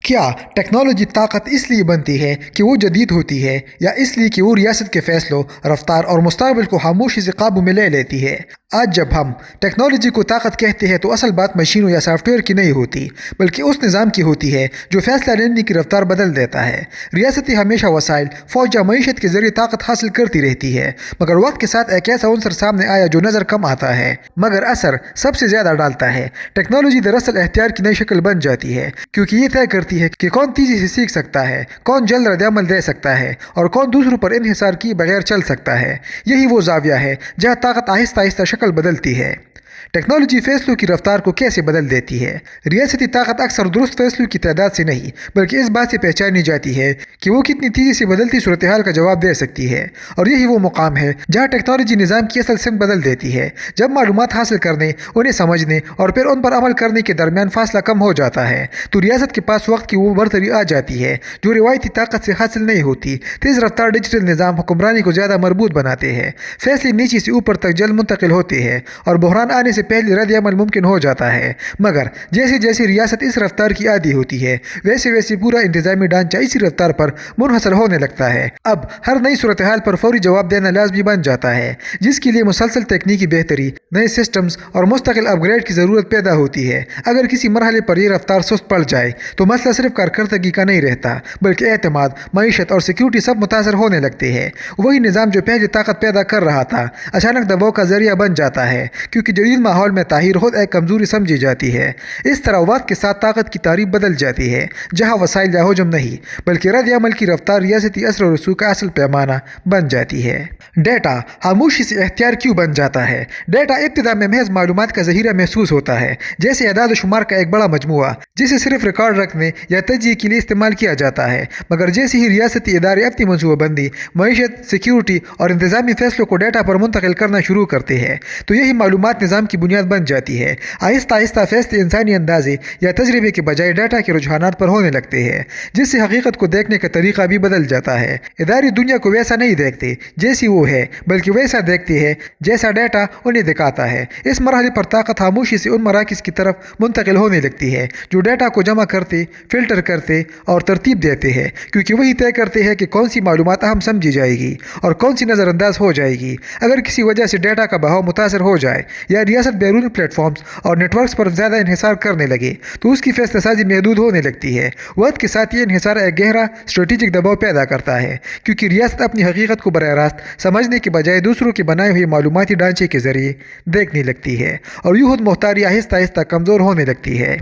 کیا ٹیکنالوجی طاقت اس لیے بنتی ہے کہ وہ جدید ہوتی ہے یا اس لیے کہ وہ ریاست کے فیصلوں، رفتار اور مستقبل کو خاموشی سے قابو میں لے لیتی ہے؟ آج جب ہم ٹیکنالوجی کو طاقت کہتے ہیں تو اصل بات مشینوں یا سافٹ ویئر کی نہیں ہوتی، بلکہ اس نظام کی ہوتی ہے جو فیصلہ لینے کی رفتار بدل دیتا ہے۔ ریاستیں ہمیشہ وسائل، فوج یا معیشت کے ذریعے طاقت حاصل کرتی رہتی ہے، مگر وقت کے ساتھ ایک ایسا عنصر سامنے آیا جو نظر کم آتا ہے مگر اثر سب سے زیادہ ڈالتا ہے۔ ٹیکنالوجی دراصل اختیار کی نئی شکل بن جاتی ہے، کیونکہ یہ طے کرتی ہے کہ کون تیزی سے سیکھ سکتا ہے، کون جلد رد عمل دے سکتا ہے اور کون دوسروں پر انحصار کیے بغیر چل سکتا ہے۔ یہی وہ زاویہ ہے جہاں طاقت آہستہ آہستہ شکل بدلتی ہے۔ ٹیکنالوجی فیصلوں کی رفتار کو کیسے بدل دیتی ہے؟ ریاستی طاقت اکثر درست فیصلوں کی تعداد سے نہیں بلکہ اس بات سے پہچانی جاتی ہے کہ وہ کتنی تیزی سے بدلتی صورتحال کا جواب دے سکتی ہے، اور یہی وہ مقام ہے جہاں ٹیکنالوجی نظام کی اصل سمت بدل دیتی ہے۔ جب معلومات حاصل کرنے، انہیں سمجھنے اور پھر ان پر عمل کرنے کے درمیان فاصلہ کم ہو جاتا ہے تو ریاست کے پاس وقت کی وہ برتری آ جاتی ہے جو روایتی طاقت سے حاصل نہیں ہوتی۔ تیز رفتار ڈیجیٹل نظام حکمرانی کو زیادہ مربوط بناتے ہیں، فیصلے نیچے سے اوپر تک جلد منتقل ہوتے ہیں اور بحران آنے سے پہلے رد عمل ممکن ہو جاتا ہے۔ مگر جیسے جیسے ریاست اس رفتار کی عادی ہوتی ہے ویسے ویسے پورا انتظامی ڈھانچہ اسی رفتار پر منحصر ہونے لگتا ہے۔ اب ہر نئی صورتحال پر فوری جواب دینا لازمی بن جاتا ہے، جس کے لیے مسلسل تکنیکی بہتری، نئے سسٹمز اور مستقل اپ گریڈ کی ضرورت پیدا ہوتی ہے۔ اگر کسی مرحلے پر یہ رفتار سست پڑ جائے تو مسئلہ صرف کارکردگی کا نہیں رہتا بلکہ اعتماد، معیشت اور سیکیورٹی سب متاثر ہونے لگتے ہیں۔ وہی نظام جو پہلے طاقت پیدا کر رہا تھا اچانک دباؤ کا ذریعہ بن جاتا ہے، کیونکہ جدید ماحول میں تاخیر خود ایک کمزوری سمجھی جاتی ہے۔ اس طرح وقت کے ساتھ طاقت کی تعریف بدل جاتی ہے، جہاں وسائل یا حجم نہیں بلکہ رد عمل کی رفتار ریاستی اثر و رسوخ کا اصل پیمانہ بن جاتی ہے۔ ڈیٹا خاموشی سے اختیار کیوں بن جاتا ہے؟ ڈیٹا ابتدا میں محض معلومات کا ذخیرہ محسوس ہوتا ہے، جیسے اعداد و شمار کا ایک بڑا مجموعہ جسے صرف ریکارڈ رکھنے یا تجزیے کے لیے استعمال کیا جاتا ہے۔ مگر جیسے ہی ریاستی ادارے اپنی منصوبہ بندی، معیشت، سیکیورٹی اور انتظامی فیصلوں کو ڈیٹا پر منتقل کرنا شروع کرتے ہیں تو یہی معلومات نظام کی بنیاد بن جاتی ہے۔ آہستہ آہستہ فیصلے انسانی اندازے یا تجربے کے بجائے ڈیٹا کے رجحانات پر ہونے لگتے ہیں، جس سے حقیقت کو دیکھنے کا طریقہ بھی بدل جاتا ہے۔ ادارے دنیا کو ویسا نہیں دیکھتے جیسی وہ ہے بلکہ ویسا دیکھتے ہیں جیسا ڈیٹا انہیں دکھاتا ہے۔ اس مرحلے پر طاقت خاموشی سے ان مراکز کی طرف منتقل ہونے لگتی ہے جو ڈیٹا کو جمع کرتے، فلٹر کرتے اور ترتیب دیتے ہیں، کیونکہ وہی طے کرتے ہیں کہ کون سی معلومات اہم سمجھی جائے گی اور کون سی نظر انداز ہو جائے گی۔ اگر کسی وجہ سے ڈیٹا کا بہاؤ متاثر ہو جائے یا ریاست بیرونی پلیٹ فارمز اور نیٹ ورکس پر زیادہ انحصار کرنے لگے تو اس کی فیصلہ سازی محدود ہونے لگتی ہے۔ وقت کے ساتھ یہ انحصار ایک گہرا اسٹریٹجک دباؤ پیدا کرتا ہے، کیونکہ ریاست اپنی حقیقت کو براہ راست سمجھنے کے بجائے دوسروں کے بنائے ہوئے معلوماتی ڈھانچے کے ذریعے دیکھنے لگتی ہے، اور یوں خود مختاری آہستہ آہستہ کمزور ہونے لگتی ہے۔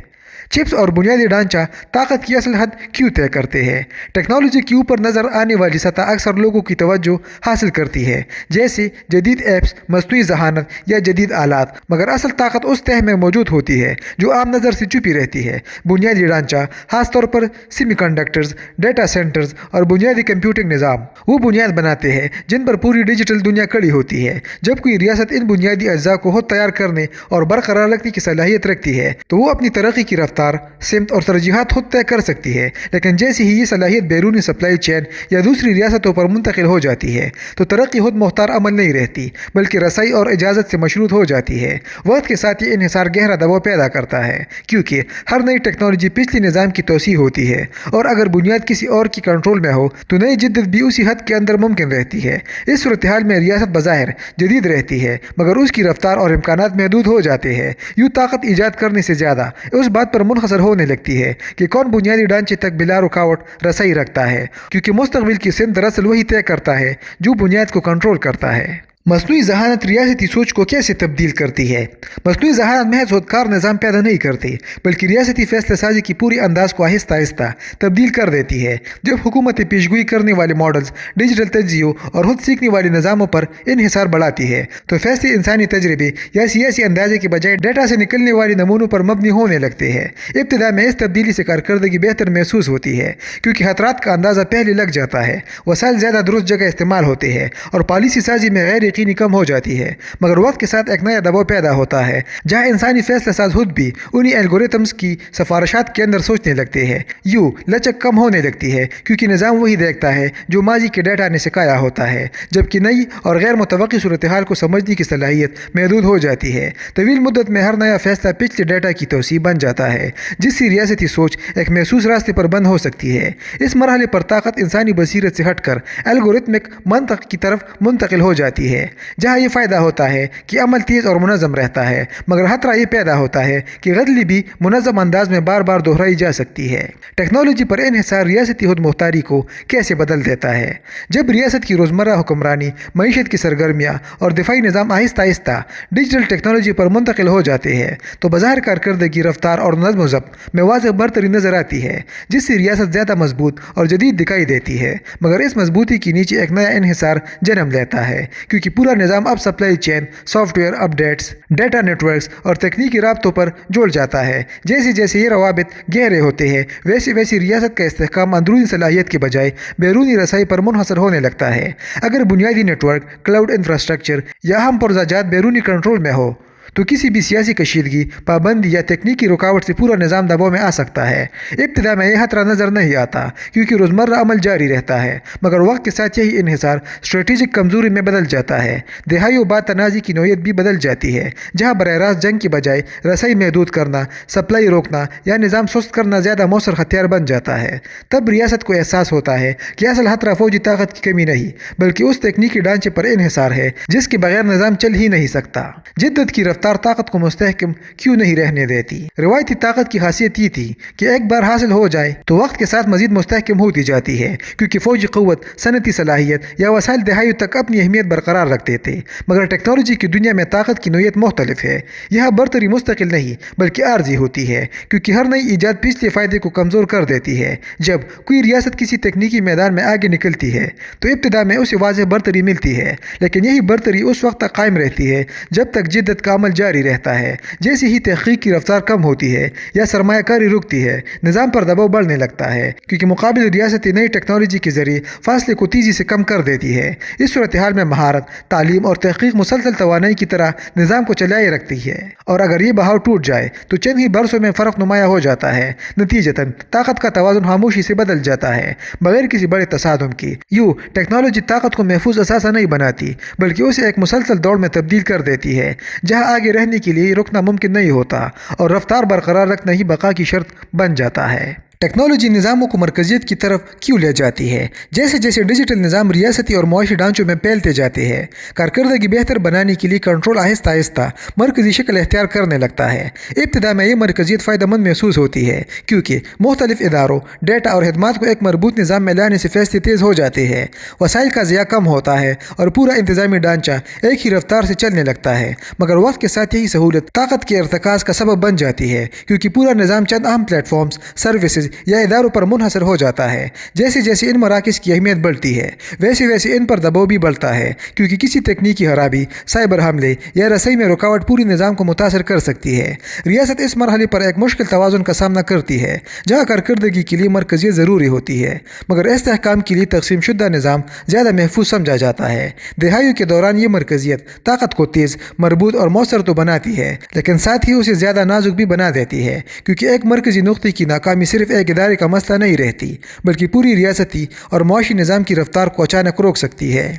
چپس اور بنیادی ڈھانچہ طاقت کی اصل حد کیوں طے کرتے ہیں؟ ٹیکنالوجی کے اوپر نظر آنے والی سطح اکثر لوگوں کی توجہ حاصل کرتی ہے، جیسے جدید ایپس، مصنوعی ذہانت یا جدید آلات، مگر اصل طاقت اس تہہ میں موجود ہوتی ہے جو عام نظر سے چھپی رہتی ہے۔ بنیادی ڈھانچہ، خاص طور پر سیمی کنڈکٹرز، ڈیٹا سینٹرز اور بنیادی کمپیوٹنگ نظام وہ بنیاد بناتے ہیں جن پر پوری ڈیجیٹل دنیا کھڑی ہوتی ہے۔ جب کوئی ریاست ان بنیادی اجزاء کو خود تیار کرنے اور برقرار رکھنے کی صلاحیت رکھتی ہے تو وہ اپنی ترقی کی رفتار، سمت اور ترجیحات خود طے کر سکتی ہے۔ لیکن جیسے ہی یہ صلاحیت بیرونی سپلائی چین یا دوسری ریاستوں پر منتقل ہو جاتی ہے تو ترقی خود مختار عمل نہیں رہتی بلکہ رسائی اور اجازت سے مشروط ہو جاتی ہے۔ وقت کے ساتھ یہ انحصار گہرا دباؤ پیدا کرتا ہے، کیونکہ ہر نئی ٹیکنالوجی پچھلی نظام کی توسیع ہوتی ہے، اور اگر بنیاد کسی اور کی کنٹرول میں ہو تو نئی جدت بھی اسی حد کے اندر ممکن رہتی ہے۔ اس صورتحال میں ریاست بظاہر جدید رہتی ہے مگر اس کی رفتار اور امکانات محدود ہو جاتے ہیں۔ یوں طاقت ایجاد کرنے سے زیادہ اس بات پر منحصر ہونے لگتی ہے کہ کون بنیادی ڈھانچے تک بلا رکاوٹ رسائی رکھتا ہے، کیونکہ مستقبل کی سمت دراصل وہی طے کرتا ہے جو بنیاد کو کنٹرول کرتا ہے۔ مصنوعی ذہانت ریاستی سوچ کو کیسے تبدیل کرتی ہے؟ مصنوعی ذہانت محض خودکار نظام پیدا نہیں کرتی بلکہ ریاستی فیصلہ سازی کی پوری انداز کو آہستہ آہستہ تبدیل کر دیتی ہے۔ جب حکومتیں پیشگوئی کرنے والے ماڈلز، ڈیجیٹل تجزیوں اور خود سیکھنے والے نظاموں پر انحصار بڑھاتی ہے تو فیصلے انسانی تجربے یا سیاسی اندازے کے بجائے ڈیٹا سے نکلنے والے نمونوں پر مبنی ہونے لگتے ہیں۔ ابتدا میں اس تبدیلی سے کارکردگی بہتر محسوس ہوتی ہے، کیونکہ خطرات کا اندازہ پہلے لگ جاتا ہے، وسائل زیادہ درست جگہ استعمال ہوتے ہیں اور پالیسی سازی میں غیر یقینی کم ہو جاتی ہے، مگر وقت کے ساتھ ایک نیا دباؤ پیدا ہوتا ہے جہاں انسانی فیصلہ ساز خود بھی انہی الگوریتمز کی سفارشات کے اندر سوچنے لگتے ہیں۔ یوں لچک کم ہونے لگتی ہے کیونکہ نظام وہی دیکھتا ہے جو ماضی کے ڈیٹا نے سکھایا ہوتا ہے، جبکہ نئی اور غیر متوقع صورتحال کو سمجھنے کی صلاحیت محدود ہو جاتی ہے۔ طویل مدت میں ہر نیا فیصلہ پچھلے ڈیٹا کی توسیع بن جاتا ہے، جس سے ریاستی سوچ ایک محسوس راستے پر بند ہو سکتی ہے۔ اس مرحلے پر طاقت انسانی بصیرت سے ہٹ کر الگورتھمک منطق کی طرف منتقل ہو جاتی ہے، جہاں یہ فائدہ ہوتا ہے کہ عمل تیز اور منظم رہتا ہے، مگر خطرہ یہ پیدا ہوتا ہے کہ غلطی بھی منظم انداز میں بار بار دہرائی جا سکتی ہے۔ ٹیکنالوجی پر انحصار ریاستی خود مختاری کو کیسے بدل دیتا ہے؟ جب ریاست کی روزمرہ حکمرانی، معیشت کی سرگرمیاں اور دفاعی نظام آہستہ آہستہ ڈیجیٹل ٹیکنالوجی پر منتقل ہو جاتے ہیں تو بظاہر کارکردگی، رفتار اور نظم و ضبط میں واضح برتری نظر آتی ہے، جس سے ریاست زیادہ مضبوط اور جدید دکھائی دیتی ہے، مگر اس مضبوطی کے نیچے ایک نیا انحصار جنم لیتا ہے، کیونکہ پورا نظام اب supply chain, software updates, data networks اور تکنیکی رابطوں پر جڑ جاتا ہے۔ جیسے جیسے یہ روابط گہرے ہوتے ہیں ویسے ویسے ریاست کا استحکام اندرونی صلاحیت کے بجائے بیرونی رسائی پر منحصر ہونے لگتا ہے۔ اگر بنیادی نیٹ ورک، کلاؤڈ انفراسٹرکچر یا اہم پرزہ بیرونی کنٹرول میں ہو تو کسی بھی سیاسی کشیدگی، پابندی یا تکنیکی رکاوٹ سے پورا نظام دباؤ میں آ سکتا ہے۔ ابتدا میں یہ خطرہ نظر نہیں آتا کیونکہ روزمرہ عمل جاری رہتا ہے، مگر وقت کے ساتھ یہی انحصار اسٹریٹجک کمزوری میں بدل جاتا ہے۔ دہائیوں بعد تنازع کی نوعیت بھی بدل جاتی ہے، جہاں براہ راست جنگ کی بجائے رسائی محدود کرنا، سپلائی روکنا یا نظام سست کرنا زیادہ مؤثر ہتھیار بن جاتا ہے۔ تب ریاست کو احساس ہوتا ہے کہ اصل خطرہ فوجی طاقت کی کمی نہیں بلکہ اس تکنیکی ڈھانچے پر انحصار ہے جس کے بغیر نظام چل ہی نہیں سکتا۔ جدت کی رفتار طاقت کو مستحکم کیوں نہیں رہنے دیتی؟ روایتی طاقت کی خاصیت یہ تھی کہ ایک بار حاصل ہو جائے تو وقت کے ساتھ مزید مستحکم ہوتی جاتی ہے، کیونکہ فوجی قوت، صنعتی صلاحیت یا وسائل دہائیوں تک اپنی اہمیت برقرار رکھتے تھے۔ مگر ٹیکنالوجی کی دنیا میں طاقت کی نوعیت مختلف ہے۔ یہاں برتری مستقل نہیں بلکہ عارضی ہوتی ہے، کیونکہ ہر نئی ایجاد پچھلے فائدے کو کمزور کر دیتی ہے۔ جب کوئی ریاست کسی تکنیکی میدان میں آگے نکلتی ہے تو ابتدا میں اسے واضح برتری ملتی ہے، لیکن یہی برتری اس وقت تک قائم رہتی ہے جب تک جدت کا عمل جاری رہتا ہے۔ جیسے ہی تحقیق کی رفتار کم ہوتی ہے یا سرمایہ کاری رکتی ہے، نظام پر دباؤ بڑھنے لگتا ہے، کیونکہ مقابل ریاستی نئی ٹیکنالوجی کے ذریعے فاصلے کو تیزی سے کم کر دیتی ہے۔ اس صورتحال میں مہارت، تعلیم اور تحقیق مسلسل توانائی کی طرح نظام کو چلائے رکھتی ہے، اور اگر یہ بہاؤ ٹوٹ جائے تو چند ہی برسوں میں فرق نمایاں ہو جاتا ہے۔ نتیجتاً طاقت کا توازن خاموشی سے بدل جاتا ہے، بغیر کسی بڑے تصادم کے۔ یوں ٹیکنالوجی طاقت کو محفوظ اثاثہ نہیں بناتی بلکہ اسے ایک مسلسل دوڑ میں تبدیل کر دیتی ہے، جہاں آگے رہنے کے لیے رکنا ممکن نہیں ہوتا اور رفتار برقرار رکھنا ہی بقا کی شرط بن جاتا ہے۔ ٹیکنالوجی نظاموں کو مرکزیت کی طرف کیوں لے جاتی ہے؟ جیسے جیسے ڈیجیٹل نظام ریاستی اور معاشی ڈھانچوں میں پھیلتے جاتے ہیں، کارکردگی بہتر بنانے کے لیے کنٹرول آہستہ آہستہ مرکزی شکل اختیار کرنے لگتا ہے۔ ابتدا میں یہ مرکزیت فائدہ مند محسوس ہوتی ہے کیونکہ مختلف اداروں، ڈیٹا اور خدمات کو ایک مربوط نظام میں لانے سے فیصلے تیز ہو جاتے ہیں، وسائل کا ضیاع کم ہوتا ہے اور پورا انتظامی ڈھانچہ ایک ہی رفتار سے چلنے لگتا ہے۔ مگر وقت کے ساتھ یہی سہولت طاقت کے ارتکاز کا سبب بن جاتی ہے، کیونکہ پورا نظام چند اہم پلیٹ فارمز، سروسز یا اداروں پر منحصر ہو جاتا ہے۔ جیسے جیسے ان مراکز کی اہمیت بڑھتی ہے ویسے ویسے ان پر دباؤ بھی بڑھتا ہے، کیونکہ کسی تکنیکی خرابی، سائبر حملے یا رسائی میں رکاوٹ پوری نظام کو متاثر کر سکتی ہے۔ ریاست اس مرحلے پر ایک مشکل توازن کا سامنا کرتی ہے، جہاں کارکردگی کے لیے مرکزیت ضروری ہوتی ہے مگر استحکام کے لیے تقسیم شدہ نظام زیادہ محفوظ سمجھا جاتا ہے۔ دہائیوں کے دوران یہ مرکزیت طاقت کو تیز، مربوط اور مؤثر تو بناتی ہے، لیکن ساتھ ہی اسے زیادہ نازک بھی بنا دیتی ہے، کیونکہ ایک مرکزی نقطے کی ناکامی صرف ایک ادارے کا مسئلہ نہیں رہتی بلکہ پوری ریاستی اور معاشی نظام کی رفتار کو اچانک روک سکتی ہے۔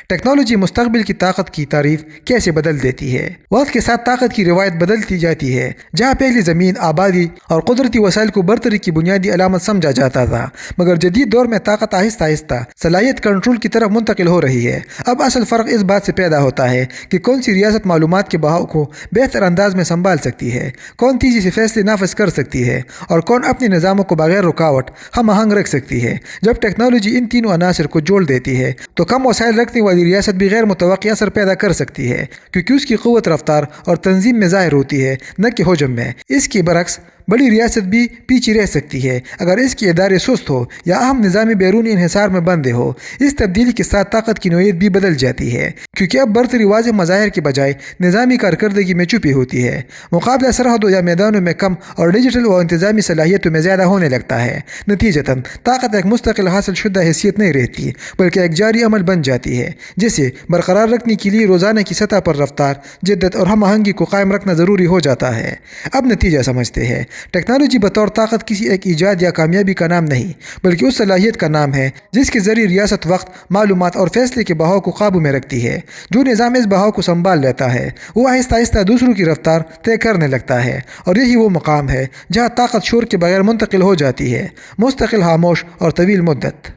ٹیکنالوجی مستقبل کی طاقت کی تعریف کیسے بدل دیتی ہے؟ وقت کے ساتھ طاقت کی روایت بدلتی جاتی ہے۔ جہاں پہلے زمین، آبادی اور قدرتی وسائل کو برتری کی بنیادی علامت سمجھا جاتا تھا، مگر جدید دور میں طاقت آہستہ آہستہ صلاحیت کنٹرول کی طرف منتقل ہو رہی ہے۔ اب اصل فرق اس بات سے پیدا ہوتا ہے کہ کون سی ریاست معلومات کے بہاؤ کو بہتر انداز میں سنبھال سکتی ہے، کون تیزی سے فیصلے نافذ کر سکتی ہے اور کون اپنے نظاموں کو بغیر رکاوٹ ہم آہنگ رکھ سکتی ہے۔ جب ٹیکنالوجی ان تینوں عناصر کو جوڑ دیتی ہے تو کم وسائل رکھنے والی ریاست بھی غیر متوقع اثر پیدا کر سکتی ہے، کیونکہ اس کی قوت رفتار اور تنظیم میں ظاہر ہوتی ہے نہ کہ حجم میں۔ اس کے برعکس بڑی ریاست بھی پیچھے رہ سکتی ہے اگر اس کے ادارے سست ہو یا اہم نظامی بیرونی انحصار میں بندے ہو۔ اس تبدیلی کے ساتھ طاقت کی نوعیت بھی بدل جاتی ہے، کیونکہ اب برتری واضح مظاہر کے بجائے نظامی کارکردگی میں چھپی ہوتی ہے۔ مقابلہ سرحدوں یا میدانوں میں کم اور ڈیجیٹل و انتظامی صلاحیتوں میں زیادہ ہونے لگتا ہے۔ نتیجتاً طاقت ایک مستقل حاصل شدہ حیثیت نہیں رہتی، بلکہ ایک جاری عمل بن جاتی ہے جسے برقرار رکھنے کے لیے روزانہ کی سطح پر رفتار، جدت اور ہم آہنگی کو قائم رکھنا ضروری ہو جاتا ہے۔ اب نتیجہ سمجھتے ہیں۔ ٹیکنالوجی بطور طاقت کسی ایک ایجاد یا کامیابی کا نام نہیں، بلکہ اس صلاحیت کا نام ہے جس کے ذریعے ریاست وقت، معلومات اور فیصلے کے بہاؤ کو قابو میں رکھتی ہے۔ جو نظام اس بہاؤ کو سنبھال لیتا ہے وہ آہستہ آہستہ دوسروں کی رفتار طے کرنے لگتا ہے، اور یہی وہ مقام ہے جہاں طاقت شور کے بغیر منتقل ہو جاتی ہے، مستقل، خاموش اور طویل مدت۔